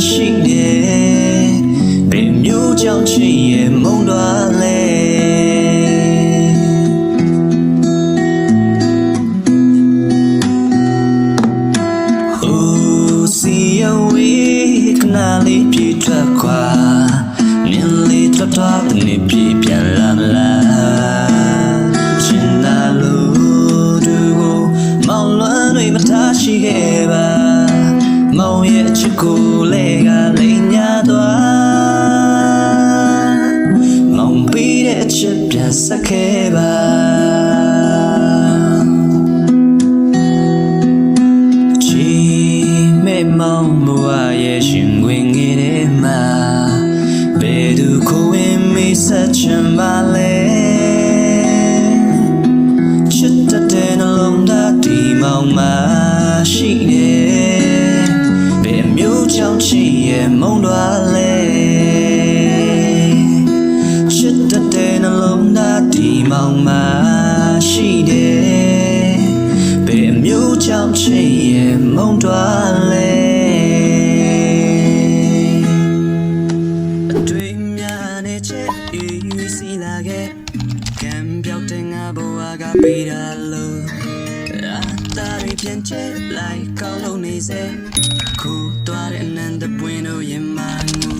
ရှိတယ်ဘယ်မျိုးကြောင့်ချစ်ရဲ့မုန်းသွားလဲဟိုစီယဝေးခဏလေးပြေးထွက်ခွာမြင်လေးထွက်သွားတဲ့ပြေးပြန်လာမလားချင်တာလို့သူကိုမောင်လွမ်းတွေမထားရှိခဲ့ပါမောင်ရဲ့ချစ်ကိုလေးကလိမ်ညာသွားမောင်ပြီးတဲ့ချစ်ပြန်ဆက်ခဲ့ပါချီမဲမောင်ဘဝရဲ့ရှင်ဝင်ငယ်တဲ့မှာဘယ်သူကိုဝင်မေးဆက်ချင်ပါလဲချစ်တဲ့နှလုံးသားဒီမောင်မှာရှိတယ်မျိုးကြောင့်ချစ်ရဲ့မုန်းသွားလဲချစ်တဲ့နှလုံးသားဒီမောင်မှာရှိတယ်ဘယ်မျိုးကြောင့်ချစ်ရဲ့မုန်းသွားလဲအတွေ့များနဲ့ချစ်ယူစီလာခဲ့ကံပြောက်တဲ့ငါဘဝကပေးတာလို့အတားတွေပြန်ချစ်လိုက်ကောင်းလို့နေစေခုသွားတဲ့အနန္တပွင့်တို့ရင်မငူ